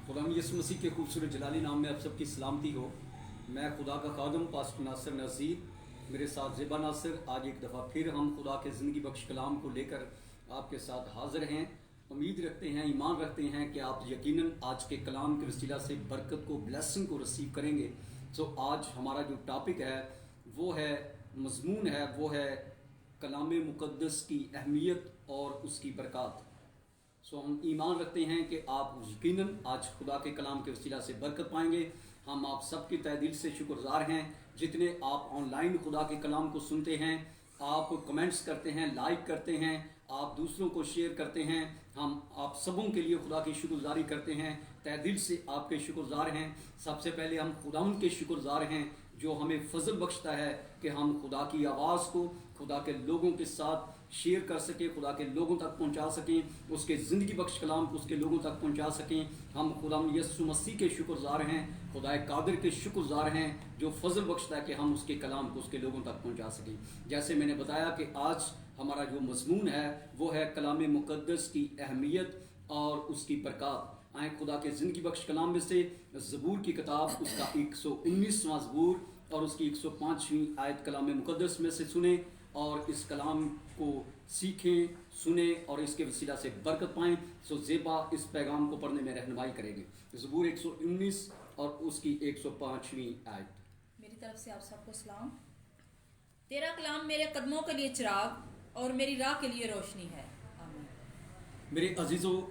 खुदा यसु मसीह के खूबसूरत जलाली नाम में आप सबकी सलामती हो। मैं खुदा का खादम पास्टर नासिर नज़ीर, मेरे साथ ज़ेबा नासिर, आज एक दफ़ा फिर हम खुदा के ज़िंदगी बख्श कलाम को लेकर आपके साथ हाज़िर हैं। उम्मीद रखते हैं, ईमान रखते हैं कि आप यकीनन आज के कलाम के वसीला से बरकत को, ब्लेसिंग को रिसीव करेंगे। सो आज हमारा जो टॉपिक है वो है, मज़मून है वो है कलाम मुक़द्दस की अहमियत और उसकी बरकत। सो हम ईमान रखते हैं कि आप यकीनन आज खुदा के कलाम के वसीला से बरकत पाएंगे। हम आप सबके तहे दिल से शुक्रगुज़ार हैं जितने आप ऑनलाइन खुदा के कलाम को सुनते हैं, आप कमेंट्स करते हैं, लाइक करते हैं, आप दूसरों को शेयर करते हैं। हम आप सबों के लिए खुदा की शुक्रगुज़ारी करते हैं, तहे दिल से आपके शुक्रगुज़ार हैं। सबसे पहले हम खुदा के शुक्रगुज़ार हैं जो हमें फजल बख्शता है कि हम खुदा की आवाज़ को खुदा के लोगों के साथ शेयर कर सकें, खुदा के लोगों तक पहुंचा सकें, उसके ज़िंदगी बख्श कलाम को उसके लोगों तक पहुंचा सकें। हम खुदा यसु मसीह के शुक्रगुज़ार हैं, खुदा कादिर के शुक्रगुज़ार हैं जो फजल बख्शता है कि हम उसके कलाम को उसके लोगों तक पहुंचा सकें। जैसे मैंने बताया कि आज हमारा जो मज़मून है वो है कलाम मुक़द्दस की अहमियत और उसकी बरकत। आए खुदा के ज़िंदगी बख्श कलाम में से ज़बूर की किताब उसका 119वां ज़बूर और उसकी 105वीं आयत कलाम मुक़द्दस में से सुने और इस कलाम को सीखें, सुने और इसके वसीला से बरकत पाएँ। सो ज़ेबा इस पैगाम को पढ़ने में रहनुमाई करेंगे। ज़बूर 119 और उसकी 105वीं आयत। मेरी तरफ से आप सबको सलाम। तेरा कलाम मेरे कदमों के लिए चिराग और मेरी राह के लिए रोशनी है। आमीन। मेरे अजीज़ों,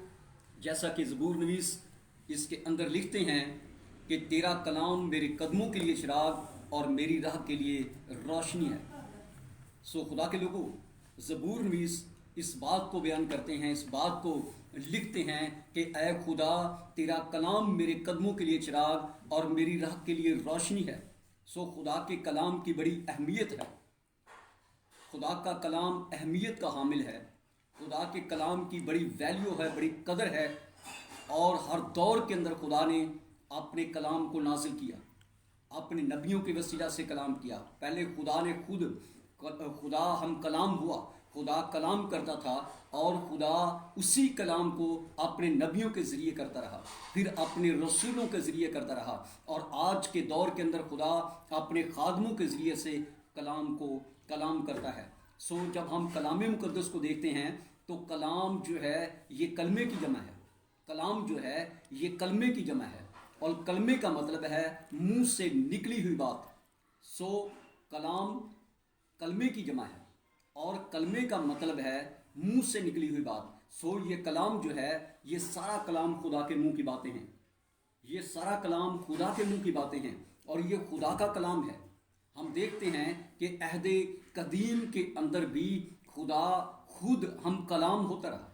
जैसा कि ज़बूर नवीस इसके अंदर लिखते हैं कि तेरा कलाम मेरे कदमों के लिए चिराग और मेरी राह के लिए रोशनी है। सो खुदा के लोगों, ज़बूर नवीस इस बात को बयान करते हैं, इस बात को लिखते हैं कि ऐ खुदा, तेरा कलाम मेरे कदमों के लिए चिराग और मेरी राह के लिए रोशनी है। सो खुदा के कलाम की बड़ी अहमियत है, खुदा का कलाम अहमियत का हामिल है, खुदा के कलाम की बड़ी वैल्यू है, बड़ी कदर है। और हर दौर के अंदर खुदा ने अपने कलाम को नाजिल किया, अपने नबियों के वसीला से कलाम किया। पहले खुदा ने खुदा हम कलाम हुआ, खुदा कलाम करता था और खुदा उसी कलाम को अपने नबियों के ज़रिए करता रहा, फिर अपने रसूलों के ज़रिए करता रहा और आज के दौर के अंदर खुदा अपने खादमों के ज़रिए से कलाम करता है। सो जब हम कलाम मुक़द्दस को देखते हैं तो कलाम जो है ये कलमे की जमा है। कलाम जो है ये कलमे की जमा है और कलमे का मतलब है मुंह से निकली हुई बात। सो कलाम कलमे की जमा है और कलमे का मतलब है मुंह से निकली हुई बात। सो ये कलाम जो है ये सारा कलाम खुदा के मुंह की बातें हैं, ये सारा कलाम खुदा के मुंह की बातें हैं और ये खुदा का कलाम है। हम देखते हैं कि अहदे कदीम के अंदर भी खुदा खुद हम कलाम होता रहा,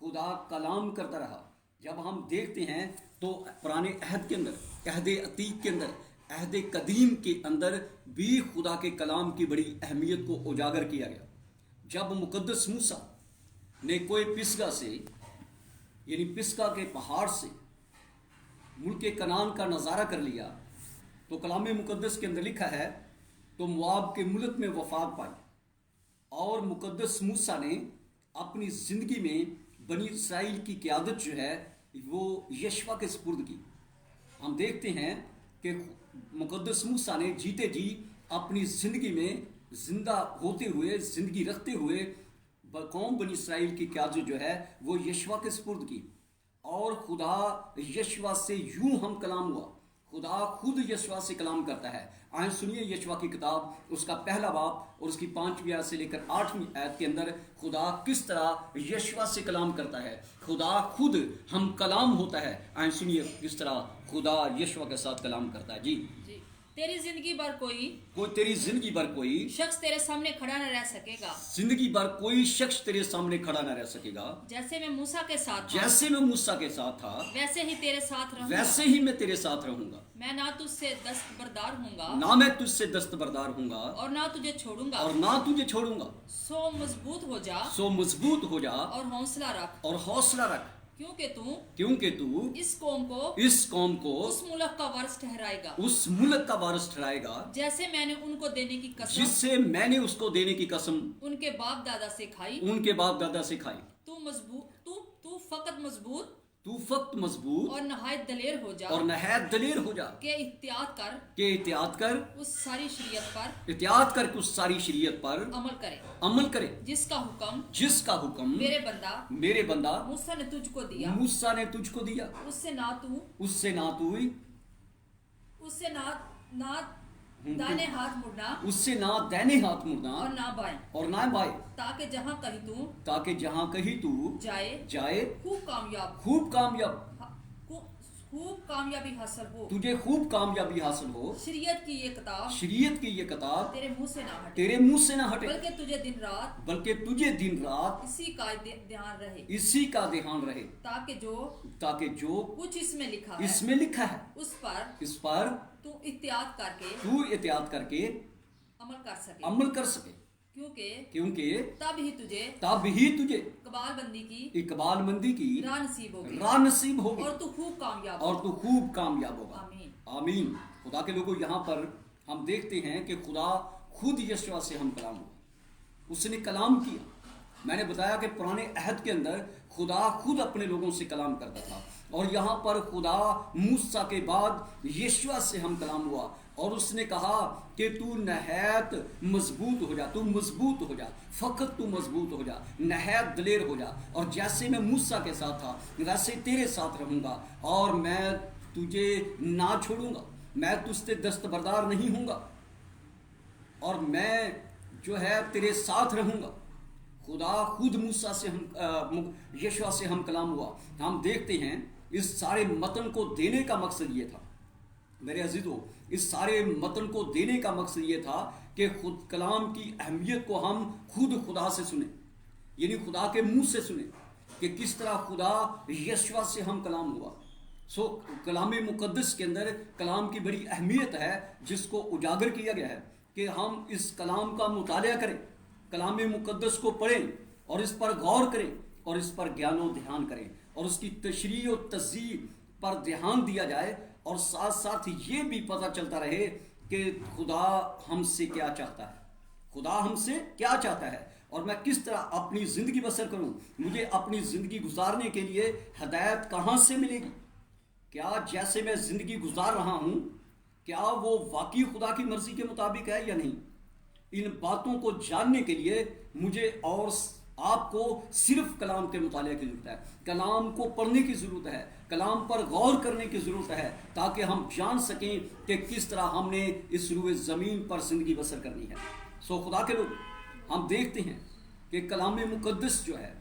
खुदा कलाम करता रहा। जब हम देखते हैं तो पुराने अहद के अंदर, अहदे अतीक के अंदर, अहदे कदीम के अंदर भी खुदा के कलाम की बड़ी अहमियत को उजागर किया गया। जब मुक़द्दस मूसा ने कोई पिसगा से यानी पिसगा के पहाड़ से मुल्क कनान का नज़ारा कर लिया तो कलाम मुक़द्दस के अंदर लिखा है तो मुआब के मुल्क में वफात पाई और मुक़द्दस मूसा ने अपनी ज़िंदगी में बनी इसराइल की क़यादत जो है वो यशवा के सुपुर्द की। हम देखते हैं कि मुक़द्दस मूसा ने जीते जी अपनी ज़िंदगी में ज़िंदा होते हुए, ज़िंदगी रखते हुए कौम बनी इसराइल की क़यादत जो है वो यशवा के सुपुर्द की। और खुदा यशवा से यूं हम कलाम हुआ, खुदा खुद यशवा से कलाम करता है। आए सुनिए यशवा की किताब उसका पहला बाब और उसकी 5वीं आयत से लेकर 8वीं आयत के अंदर खुदा किस तरह यशवा से कलाम करता है। खुदा खुद हम कलाम होता है। आए सुनिए किस तरह खुदा यशवा के साथ कलाम करता है। जी, तेरी जिंदगी भर तेरी जिंदगी भर कोई शख्स तेरे सामने खड़ा न रह सकेगा, जिंदगी भर कोई शख्स तेरे सामने खड़ा न रह सकेगा। जैसे मैं मूसा के साथ था, जैसे मैं मूसा के साथ था वैसे ही तेरे साथ रहूंगा। वैसे ही मैं तेरे साथ रहूंगा। मैं ना तुझसे दस्तबरदार हूंगा, ना मैं तुझसे दस्तबरदार हूंगा और ना तुझे छोड़ूंगा। और ना तुझे छोड़ूंगा। सो मजबूत हो जा, सो मजबूत हो जा और हौसला रख, और हौसला रख, क्योंकि तू इस कौम को उस मुल्क का वारिस ठहराएगा, उस मुल्क का वारिस ठहराएगा जैसे मैंने उनको देने की कसम, जिससे मैंने उसको देने की कसम उनके बाप दादा से खाई। उनके बाप दादा से खाई। तू फकत मजबूत तू फक्त मजबूत और नहायत दलेर हो जा और नहायत दलेर हो जा के इख्तियात कर कि एहतियात कर उस सारी शरीयत पर एहतियात कर कि उस सारी शरीयत पर अमल करे जिसका हुक्म मेरे बंदा मूसा ने तुझको दिया उससे ना तू दाहिने हाथ मुड़ना और ना बाएं ताकि जहां कहीं तू जाए खूब कामयाबी हासिल हो शरीयत की ये किताब तेरे मुंह से ना हटे बल्कि तुझे दिन रात इसी का ध्यान रहे ताकि जो कुछ इसमें लिखा है उस पर तू एहतियात करके अमल कर सके क्योंकि तब ही तुझे इकबालमंदी की राह नसीब होगी और तू खूब कामयाब होगा। आमीन। खुदा के लोगों, यहाँ पर हम देखते हैं कि खुदा खुद यशवा से हम कलाम हुआ, उसने कलाम किया। मैंने बताया कि पुराने अहद के अंदर खुदा खुद अपने लोगों से कलाम करता था, और यहाँ पर खुदा मूसा के बाद यशवा से हम कलाम हुआ, और उसने कहा कि तू नहायत मजबूत हो जा, फकत तू मजबूत हो जा, नहायत दलेर हो जा, और जैसे मैं मूसा के साथ था वैसे तेरे साथ रहूँगा, और मैं तुझे ना छोड़ूंगा, मैं तुझसे दस्तबरदार नहीं हूँगा, और मैं जो है तेरे साथ रहूँगा। खुदा खुद मूसा से यशवा से हम कलाम हुआ। हम देखते हैं इस सारे मतन को देने का मकसद ये था मेरे अजीजों, इस सारे मतन को देने का मकसद ये था कि खुद कलाम की अहमियत को हम खुद खुदा से सुने, यानी खुदा के मुंह से सुने कि किस तरह खुदा यशवा से हम कलाम हुआ। कलाम मुकद्दस के अंदर कलाम की बड़ी अहमियत है, जिसको उजागर किया गया है कि हम इस कलाम का मुतालिया करें, कलाम मुकद्दस को पढ़ें और इस पर गौर करें और इस पर ज्ञानो ध्यान करें, और उसकी तशरीह और तज़ीब पर ध्यान दिया जाए, और साथ साथ ये भी पता चलता रहे कि खुदा हमसे क्या चाहता है और मैं किस तरह अपनी ज़िंदगी बसर करूं। मुझे अपनी ज़िंदगी गुजारने के लिए हदायत कहाँ से मिलेगी? क्या जैसे मैं ज़िंदगी गुजार रहा हूं, क्या वो वाकई खुदा की मर्ज़ी के मुताबिक है या नहीं? इन बातों को जानने के लिए मुझे और आपको सिर्फ कलाम के मुताले की ज़रूरत है, कलाम को पढ़ने की ज़रूरत है, कलाम पर गौर करने की ज़रूरत है, ताकि हम जान सकें कि किस तरह हमने इस रूए ज़मीन पर ज़िंदगी बसर करनी है। खुदा के लोग, हम देखते हैं कि कलाम मुकद्दस जो है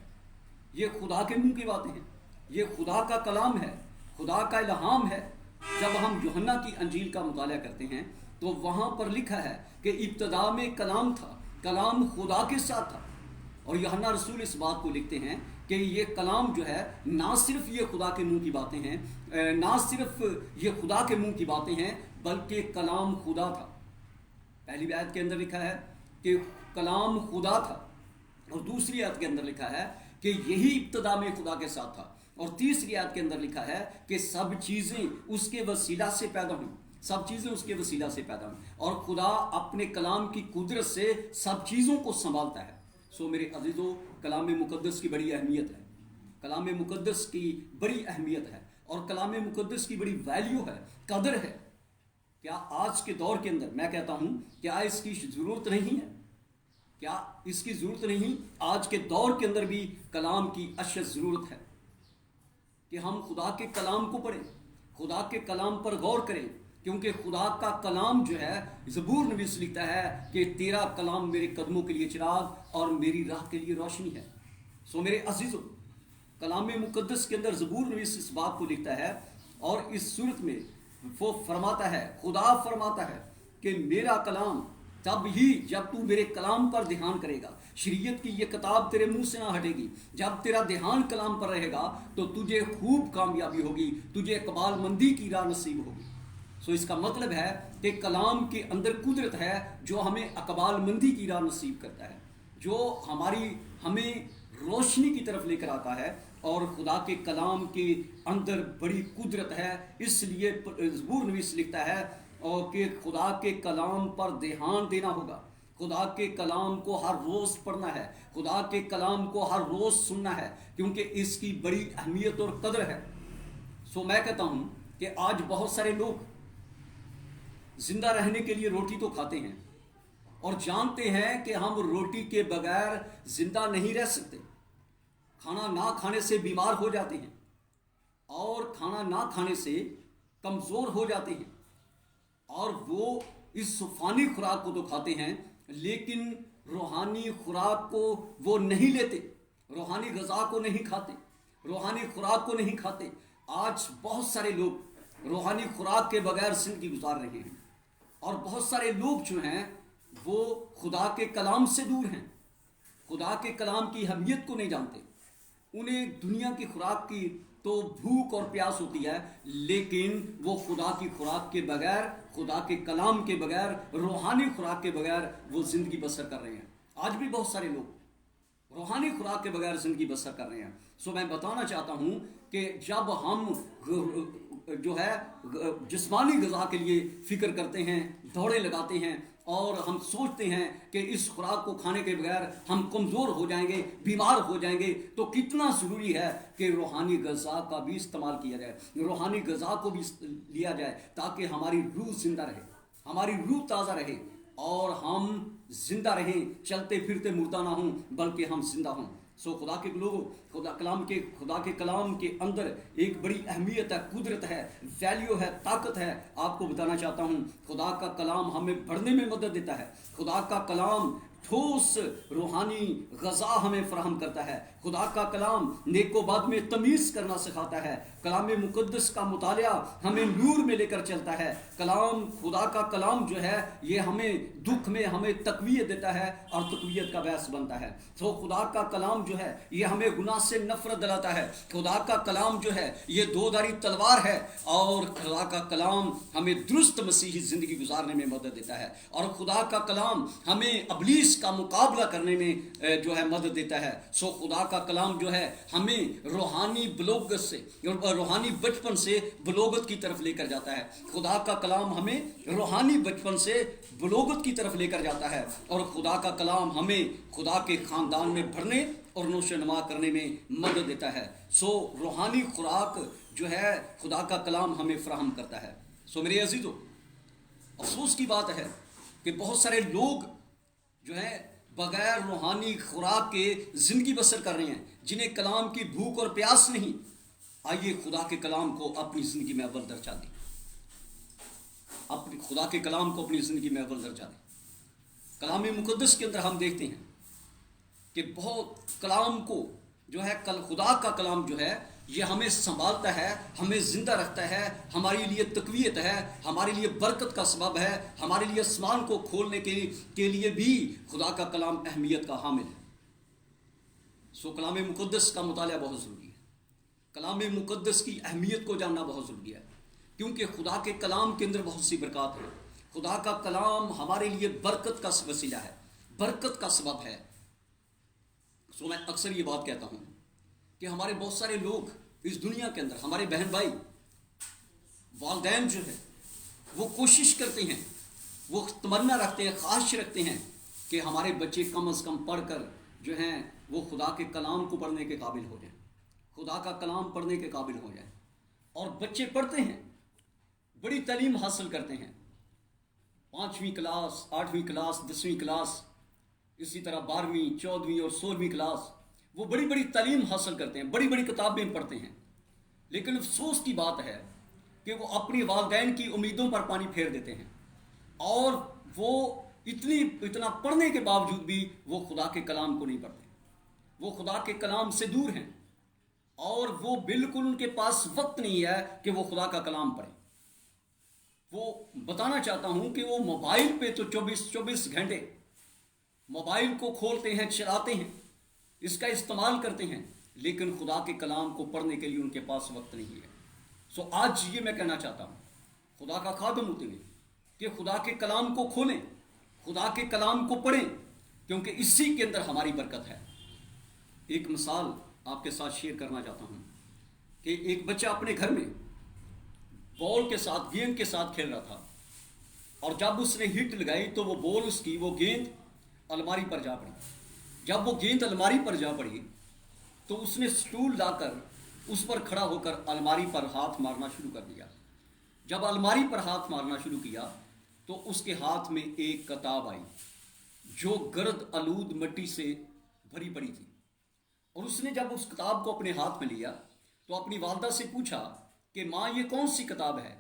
ये खुदा के मुंह की बातें हैं, ये खुदा का कलाम है, खुदा का इल्हाम है। जब हम यूहन्ना की अंजील का मुताला करते हैं तो वहाँ पर लिखा है कि इब्तदा में कलाम था, कलाम खुदा के साथ था, और यूहन्ना रसूल इस बात को लिखते हैं कि ये कलाम जो है ना सिर्फ ये खुदा के मुंह की बातें हैं, ना सिर्फ ये खुदा के मुंह की बातें हैं, बल्कि कलाम खुदा था। पहली आयत के अंदर लिखा है कि कलाम खुदा था, और दूसरी आयत के अंदर लिखा है कि यही इब्तदा में खुदा के साथ था, और तीसरी आयत के अंदर लिखा है कि सब चीज़ें उसके वसीला से पैदा हुई, सब चीज़ें उसके वसीला से पैदा हुई, और खुदा अपने कलाम की कुदरत से सब चीज़ों को संभालता है। मेरे अजीज़ों, कलाम मुकद्दस की बड़ी अहमियत है, कलाम मुकद्दस की बड़ी अहमियत है, और कलाम मुकद्दस की बड़ी वैल्यू है, कदर है। क्या आज के दौर के अंदर मैं कहता हूँ, क्या इसकी ज़रूरत नहीं है? क्या इसकी ज़रूरत नहीं? आज के दौर के अंदर भी कलाम की अशद ज़रूरत है कि हम खुदा के कलाम को पढ़ें, खुदा के कलाम पर गौर करें, क्योंकि खुदा का कलाम जो है, ज़बूर नवीस लिखता है कि तेरा कलाम मेरे कदमों के लिए चिराग और मेरी राह के लिए रोशनी है। मेरे अजीज़ों, कलाम मुकद्दस के अंदर ज़बूर नवीस इस बात को लिखता है, और इस सूरत में वो फरमाता है, खुदा फरमाता है कि मेरा कलाम तब ही जब तू मेरे कलाम पर ध्यान करेगा, शरीयत की ये किताब तेरे मुंह से ना हटेगी, जब तेरा ध्यान कलाम पर रहेगा तो तुझे खूब कामयाबी होगी, तुझे इकबालमंदी की राह नसीब होगी। इसका मतलब है कि कलाम के अंदर कुदरत है जो हमें इकबालमंदी की राह नसीब करता है, जो हमें रोशनी की तरफ लेकर आता है, और खुदा के कलाम के अंदर बड़ी कुदरत है। इसलिए ज़बूर नवीस लिखता है और कि खुदा के कलाम पर ध्यान देना होगा, खुदा के कलाम को हर रोज़ पढ़ना है, खुदा के कलाम को हर रोज़ सुनना है, क्योंकि इसकी बड़ी अहमियत और कदर है। سو میں کہتا ہوں کہ آج بہت سارے لوگ زندہ رہنے کے لیے روٹی تو کھاتے ہیں اور جانتے ہیں کہ ہم روٹی کے بغیر زندہ نہیں رہ سکتے. کھانا نہ کھانے سے بیمار ہو جاتے ہیں اور کھانا نہ کھانے سے کمزور ہو جاتے ہیں، اور وہ اس فانی خوراک کو تو کھاتے ہیں لیکن روحانی خوراک کو وہ نہیں لیتے، روحانی غذا کو نہیں کھاتے، روحانی خوراک کو نہیں کھاتے. آج بہت سارے لوگ روحانی خوراک کے بغیر زندگی گزار رہے ہیں، اور بہت سارے لوگ جو ہیں وہ خدا کے کلام سے دور ہیں، خدا کے کلام کی اہمیت کو نہیں جانتے. انہیں دنیا کی خوراک کی تو بھوک اور پیاس ہوتی ہے، لیکن وہ خدا کی خوراک کے بغیر، خدا کے کلام کے بغیر، روحانی خوراک کے بغیر وہ زندگی بسر کر رہے ہیں. آج بھی بہت سارے لوگ روحانی خوراک کے بغیر زندگی بسر کر رہے ہیں. سو میں بتانا چاہتا ہوں کہ جب ہم جو ہے جسمانی غذا کے لیے فکر کرتے ہیں، دوڑے لگاتے ہیں اور ہم سوچتے ہیں کہ اس خوراک کو کھانے کے بغیر ہم کمزور ہو جائیں گے، بیمار ہو جائیں گے، تو کتنا ضروری ہے کہ روحانی غذا کا بھی استعمال کیا جائے، روحانی غذا کو بھی لیا جائے تاکہ ہماری روح زندہ رہے، ہماری روح تازہ رہے اور ہم زندہ رہیں، چلتے پھرتے مردہ نہ ہوں بلکہ ہم زندہ ہوں. سو خدا کے لوگوں، خدا کے کلام کے اندر ایک بڑی اہمیت ہے، قدرت ہے، ویلیو ہے، طاقت ہے. آپ کو بتانا چاہتا ہوں خدا کا کلام ہمیں بڑھنے میں مدد دیتا ہے. خدا کا کلام ٹھوس روحانی غذا ہمیں فراہم کرتا ہے. خدا کا کلام نیک و بد میں تمیز کرنا سکھاتا ہے. کلام مقدس کا مطالعہ ہمیں نور میں لے کر چلتا ہے. خدا کا کلام جو ہے یہ ہمیں دکھ میں ہمیں تقویت دیتا ہے اور تقویت کا باعث بنتا ہے. تو خدا کا کلام جو ہے یہ ہمیں گناہ سے نفرت دلاتا ہے. خدا کا کلام جو ہے یہ دو دھاری تلوار ہے، اور خدا کا کلام ہمیں درست مسیحی زندگی گزارنے میں مدد دیتا ہے. اور خدا کا کلام ہمیں ابلیس کا مقابلہ کرنے میں جو ہے مدد دیتا ہے. سو خدا کا کلام جو ہے ہمیں روحانی بلوغت سے، روحانی بچپن سے بلوغت کی طرف لے کر جاتا ہے. خدا کا کلام ہمیں روحانی بچپن سے بلوغت کی طرف لے کر جاتا ہے، اور خدا کا کلام ہمیں خدا کے خاندان میں بڑھنے اور نوش و نما کرنے میں مدد دیتا ہے. سو روحانی خوراک جو ہے خدا کا کلام ہمیں فراہم کرتا ہے. سو میرے عزیزو، افسوس کی بات ہے کہ بہت سارے لوگ جو ہیں بغیر روحانی خوراک کے زندگی بسر کر رہے ہیں، جنہیں کلام کی بھوک اور پیاس نہیں. آئیے خدا کے کلام کو اپنی زندگی میں اول درجہ دیں، خدا کے کلام کو اپنی زندگی میں اول درجہ دیں. کلام مقدس کے اندر ہم دیکھتے ہیں کہ بہت کلام کو جو ہے خدا کا کلام جو ہے یہ ہمیں سنبھالتا ہے، ہمیں زندہ رکھتا ہے، ہمارے لیے تقویت ہے، ہمارے لیے برکت کا سبب ہے، ہمارے لیے آسمان کو کھولنے کے لیے بھی خدا کا کلام اہمیت کا حامل ہے. سو کلام مقدس کا مطالعہ بہت ضروری ہے. کلام مقدس کی اہمیت کو جاننا بہت ضروری ہے، کیونکہ خدا کے کلام کے اندر بہت سی برکات ہیں. خدا کا کلام ہمارے لیے برکت کا وسیلہ ہے، برکت کا سبب ہے. سو میں اکثر یہ بات کہتا ہوں کہ ہمارے بہت سارے لوگ اس دنیا کے اندر، ہمارے بہن بھائی، والدین جو ہے وہ کوشش کرتے ہیں، وہ تمنا رکھتے ہیں، خواہش رکھتے ہیں کہ ہمارے بچے کم از کم پڑھ کر جو ہیں وہ خدا کے کلام کو پڑھنے کے قابل ہو جائیں، خدا کا کلام پڑھنے کے قابل ہو جائیں. اور بچے پڑھتے ہیں، بڑی تعلیم حاصل کرتے ہیں، 5ویں کلاس، 8ویں کلاس، 10ویں کلاس، اسی طرح 12ویں، 14ویں اور 16ویں کلاس، وہ بڑی بڑی تعلیم حاصل کرتے ہیں، بڑی بڑی کتابیں پڑھتے ہیں. لیکن افسوس کی بات ہے کہ وہ اپنی والدین کی امیدوں پر پانی پھیر دیتے ہیں، اور وہ اتنا پڑھنے کے باوجود بھی وہ خدا کے کلام کو نہیں پڑھتے، وہ خدا کے کلام سے دور ہیں، اور وہ بالکل ان کے پاس وقت نہیں ہے کہ وہ خدا کا کلام پڑھیں. وہ بتانا چاہتا ہوں کہ وہ موبائل پہ تو 24 گھنٹے موبائل کو کھولتے ہیں، چلاتے ہیں، اس کا استعمال کرتے ہیں، لیکن خدا کے کلام کو پڑھنے کے لیے ان کے پاس وقت نہیں ہے. سو آج یہ میں کہنا چاہتا ہوں خدا کا خادم ہوتے ہوئے کہ خدا کے کلام کو کھولیں، خدا کے کلام کو پڑھیں، کیونکہ اسی کے اندر ہماری برکت ہے. ایک مثال آپ کے ساتھ شیئر کرنا چاہتا ہوں کہ ایک بچہ اپنے گھر میں بال کے ساتھ، گیند کے ساتھ کھیل رہا تھا، اور جب اس نے ہٹ لگائی تو وہ گیند الماری پر جا پڑی. جب وہ گیند الماری پر جا پڑی تو اس نے سٹول لا کر उस पर खड़ा होकर अलमारी पर हाथ मारना शुरू कर दिया। जब अलमारी पर हाथ मारना शुरू किया तो उसके हाथ में एक किताब आई जो गर्द आलूद मिट्टी से भरी पड़ी थी। और उसने जब उस किताब को अपने हाथ में लिया तो अपनी वालदा से पूछा कि माँ ये कौन सी किताब है?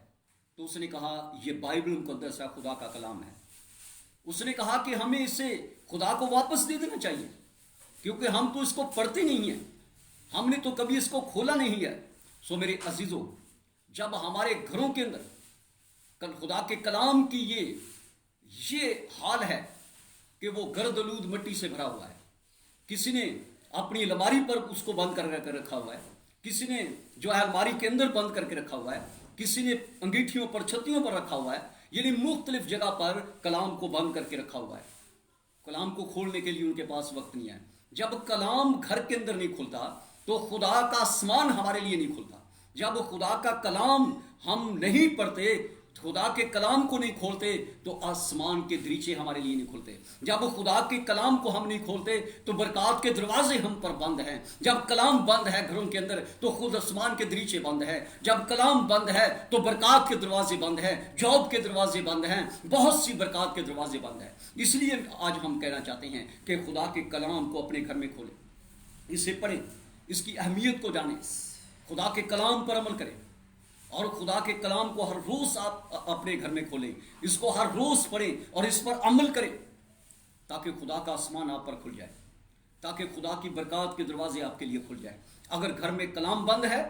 तो उसने कहा ये बाइबल मुकद्दस है, खुदा का कलाम है। उसने कहा कि हमें इसे खुदा को वापस दे देना चाहिए क्योंकि हम तो इसको पढ़ते नहीं हैं, हमने तो कभी इसको खोला नहीं है। सो मेरे अजीजों, जब हमारे घरों के अंदर कल खुदा के कलाम की ये हाल है कि वो गर्द-आलूद मिट्टी से भरा हुआ है, किसी ने अपनी अलमारी पर उसको बंद कर रखा हुआ है, किसी ने जो है अलमारी के अंदर बंद करके रखा हुआ है, किसी ने अंगीठियों पर छत्तियों पर रखा हुआ है, यानी मुख्तलिफ जगह पर कलाम को बंद करके रखा हुआ है। कलाम को खोलने के लिए उनके पास वक्त नहीं है। जब कलाम घर के अंदर नहीं खुलता तो खुदा का आसमान हमारे लिए नहीं खुलता। जब खुदा का कलाम हम नहीं पढ़ते, खुदा के कलाम को नहीं खोलते तो आसमान के दरीचे हमारे लिए नहीं खुलते। जब खुदा के कलाम को हम नहीं खोलते तो बरकत के दरवाजे हम पर बंद हैं। जब कलाम बंद है घरों के अंदर तो खुद आसमान के दरीचे बंद है। जब कलाम बंद है तो बरकत के दरवाजे बंद हैं, जॉब के दरवाजे बंद हैं, बहुत सी बरकत के दरवाजे बंद हैं। इसलिए आज हम कहना चाहते हैं कि खुदा के कलाम को अपने घर में खोलें, इसे पढ़ें, इसकी अहमियत को जानें, खुदा के कलाम पर अमल करें और खुदा के कलाम को हर रोज आप अपने घर में खोलें, इसको हर रोज पढ़ें और इस पर अमल करें ताकि खुदा का आसमान आप पर खुल जाए, ताकि खुदा की बरकत के दरवाजे आपके लिए खुल जाए। अगर घर में कलाम बंद है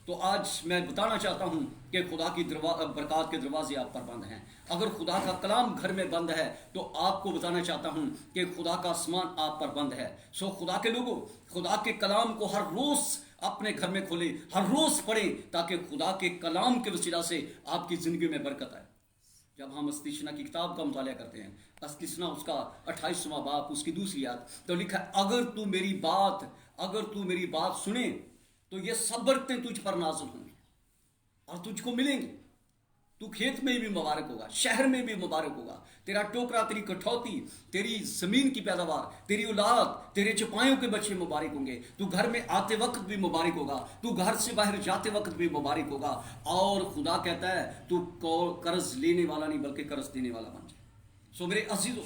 तो आज मैं बताना चाहता हूं कि खुदा की बरकत के दरवाजे आप पर बंद हैं। अगर खुदा का कलाम घर में बंद है तो आपको बताना चाहता हूं कि खुदा का आसमान आप पर बंद है। सो खुदा के लोगों, खुदा के कलाम को हर रोज अपने घर में खोलें, हर रोज पढ़ें ताकि खुदा के कलाम के वसीला से आपकी जिंदगी में बरकत आए। जब हम अस्तिशना की किताब का मुताला करते हैं, अस्तिशना उसका 28वां बाब उसकी दूसरी आयत, तो लिखा है अगर तू मेरी बात सुने तो ये सब बरकतें तुझ पर नाज़िल होंगी और तुझको मिलेंगी। तू खेत में भी मुबारक होगा, शहर में भी मुबारक होगा, तेरा टोकरा, तेरी कठौती, तेरी जमीन की पैदावार, तेरी औलाद, तेरे चपाइयों के बच्चे मुबारक होंगे। तू घर में आते वक्त भी मुबारक होगा, तू घर से बाहर जाते वक्त भी मुबारक होगा। और खुदा कहता है तू कर्ज लेने वाला नहीं बल्कि कर्ज देने वाला बन जाए। सो मेरे अजीजों,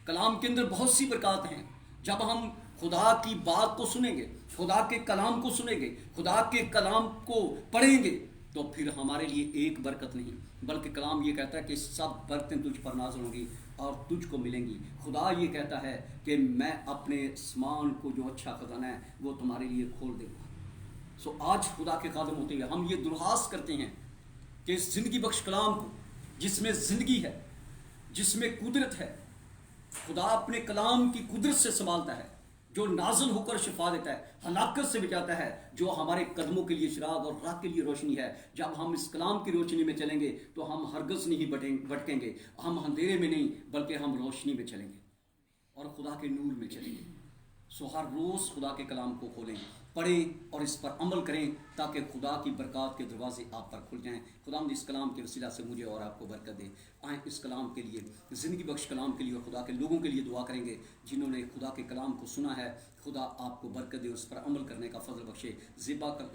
कलाम के अंदर बहुत सी बरकत हैं। जब हम खुदा की बात को सुनेंगे, खुदा के कलाम को सुनेंगे, खुदा के कलाम को पढ़ेंगे तो फिर हमारे लिए एक बरकत नहीं बल्कि कलाम ये कहता है कि सब बरकतें तुझ पर नाज़िल होंगी और तुझको मिलेंगी। खुदा ये कहता है कि मैं अपने आसमान को जो अच्छा खजाना है वो तुम्हारे लिए खोल दूंगा। सो आज खुदा के कदम होते हुए हम ये दुर्हास करते हैं कि इस जिंदगी बख्श कलाम को, जिसमें जिंदगी है, जिसमें कुदरत है, खुदा अपने कलाम की कुदरत से संभालता है, जो नाज़िल होकर शिफा देता है, हलाकत से बचाता है, जो हमारे कदमों के लिए चिराग और राह के लिए रोशनी है। जब हम इस कलाम की रोशनी में चलेंगे तो हम हरगज़ नहीं भटकेंगे, हम अंधेरे में नहीं बल्कि हम रोशनी में चलेंगे और खुदा के नूर में चलेंगे। सो हर रोज़ खुदा के कलाम को खोलें, पढ़ें और इस पर अमल करें ताकि खुदा की बरकत के दरवाजे आप पर खुल जाएं। खुदावंद इस कलाम के वसीला से मुझे और आपको बरकत दे। आए इस कलाम के लिए, ज़िंदगी बख्श कलाम के लिए और खुदा के लोगों के लिए दुआ करेंगे जिन्होंने खुदा के कलाम को सुना है। खुदा आपको बरकत दे, उस पर अमल करने का फजल बख्शे, ज़िबा कर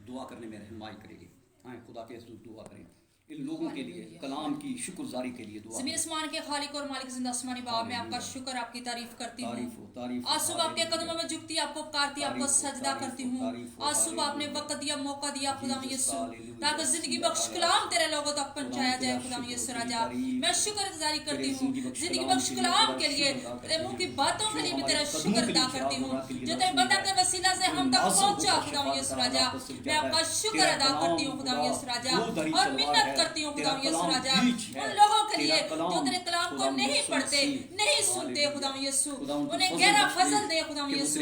दुआ करने में रहनुमाई करेगी। आए खुदा के दुआ करें इन लोगों के लिए, कलाम की शुक्रगुजारी के लिए दुआ। ज़मीन आसमान के खालिक और मालिक जिंदा आसमानी बाप, मैं आपका शुक्र, आपकी तारीफ करती हूँ। आज सुबह आपके कदमों में झुकती, आपको पुकारती, आपको सजदा करती हूँ। आज सुबह आपने वक्त दिया, मौका दिया खुदा में यीशु, ताकि जिंदगी बख्श कलाम तेरे लोगों तक पहुंचाया जाए। खुदा में यीशु राजा, मैं शुक्रगुजारी करती हूँ जिंदगी बख्श कलाम के लिए, तेरे मुंह की बातों के लिए भी तेरा शुक्र अदा करती हूँ जो तेरे बंदा के वसीला से हम तक पहुंचा। खुदा में यीशु राजा, मैं आपका शुक्र अदा करती हूँ खुदा में यीशु राजा, और मिन्नत करती हूँ खुदा में यीशु राजा उन लोगों के लिए जो तेरे कलाम को नहीं पढ़ते, नहीं सुनते। खुदा में यीशु उन्हें गहरा फजल दे। खुदा में यीशु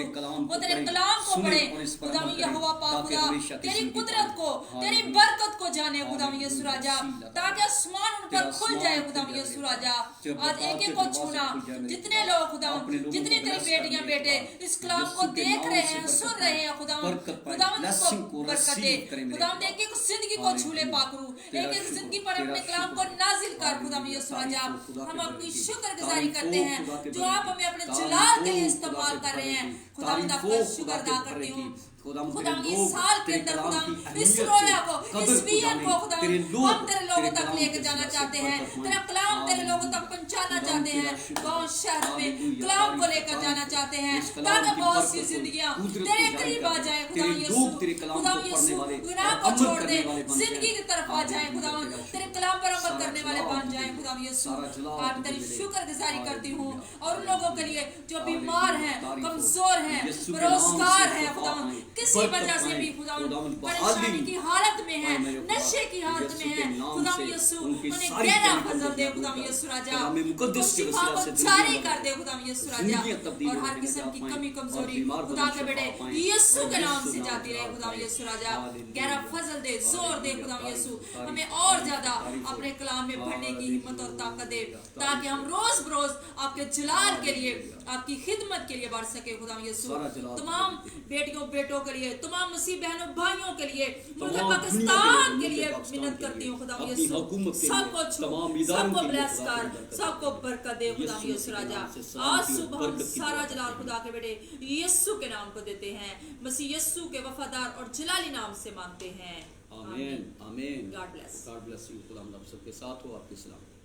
वो तेरे कलाम को पढ़े। खुदा में यहोवा पाक खुदा तेरी कुदरत को, तेरी बरकत को जाने। खुदा में यीशु राजा, ताकि आसमान उन पर खुल जाए। खुदा में यीशु राजा, आज एक एक को छूना, जितने लोग खुदा, जितनी तेरी बेटियां बेटे इस कलाम को देख रहे हैं, सुन रहे हैं, खुदा उनको बरकत दे। खुदा एक एक जिंदगी को छूले पाकरू, एक एक जिंदगी पर अपने कलाम को नाजिल कर। खुदा में यीशु राजा, हम अपनी शुक्रगुजारी करते हैं जो आप हमें अपने जलाल के लिए इस्तेमाल कर रहे हैं। खुदा में आपका शुक्र अदा करती हूँ। खुदावंद खुदा तेरे इस लोग साल के तेरे अंदर कलाम खुदा की इस अहमियत रोया को, को, कदर इस को विजन को जाने। खुदा तेरे हम लोग तेरे लोगों तक कलाम लेके के जाना सिलसिले चाहते से हैं, बरकत तेरा पाएं। कलाम तेरे हालेलुया। लोगों तक पहुंचाना खुदावंद चाहते तेरा हैं, शुक्र। गांव शहरों में हालेलुया। कलाम को तारीफ, लेकर तारीफ। जाना चाहते हैं, इस कलाम ताकि की बहुत बरकत सी को, जिंदगियां कुदरत तेरे को करीब जारी आ कर। जाए खुदा तेरे यीशु, लोग तेरे कलाम खुदा को यीशु पढ़ने वाले गुनाह और को अमल छोड़ दे, करने वाले बन जिंदगी जाएं। की तरफ आ जाए खुदा, हालेलुया, तेरे तेरा कलाम पर अमल सारा करने वाले जलाल बन तुझे जाए मिले। खुदा यीशु। सारा जलाल आज तुझे तेरी मिले। शुक्रगुजारी करती हूँ, हालेलुया, और उन लोगों के लिए जो बीमार हैं, तारीफ हो। कमजोर हैं, यीशु के बेरोजगार नाम से हैं खुदा, शिफा पाएं, किसी बरकत वजह से पाएं। भी खुदा खुदावंद परेशानी बहाली की हालत में है, पाएं मेरे खुदा। नशे की हालत यीशु में के है नाम खुदा से यीशु, उनकी उन्हें सारी गहरा कमी फजल दे दूर खुदा कर। यीशु राजा, कलाम मुकद्दस के शिफा वसीला को से जारी जिंदगियां कर दे बदलें। खुदा यीशु राजा, जिंदगियां तब्दील और हर होने किस्म की पाएं कमी और कमजोरी बीमार खुदा बदन के बेटे शिफा पाएं। यीशु और के नाम यीशु से नाम जाती रहे जलाल खुदा पाएं। यीशु राजा, हालेलुया। गहरा फजल दे, जोर दे हालेलुया। खुदा यीशु, तारीफ, हमें तारीफ, और तारीफ, ज्यादा तारीफ हो। अपने कलाम में बढ़ने की हिम्मत और ताकत दे, हालेलुया। ताकि हम रोज बरोज आपके जलाल के लिए, आपकी खिदमत के लिए बढ़ सके खुदा यीशु। सारा जलाल तमाम बेटियों बेटों के लिए, तमाम मसीह बहनों भाइयों के लिए, मुल्क तमाम पाकिस्तान के दुनिया लिए पाकिस्तान मिन्नत के करती लिए, हूँ खुदा अपनी यीशु, हुकूमत के लिए, सबको छू, तमाम इदारों सबको के लिए ब्लेस खुदा कर, की बरकत सबको दे। बरकत दे खुदा यीशु यीशु के राजा। नाम से आज सलामती और सुबह हम बरकत की सारा दुआ जलाल करते खुदा के बेटे यीशु के नाम को देते हैं, मसीह यीशु के वफादार और जलाली नाम से मांगते हैं, आमीन, आमीन। God bless. God bless you. खुदा आप सबके साथ हो, आपकी सलामती।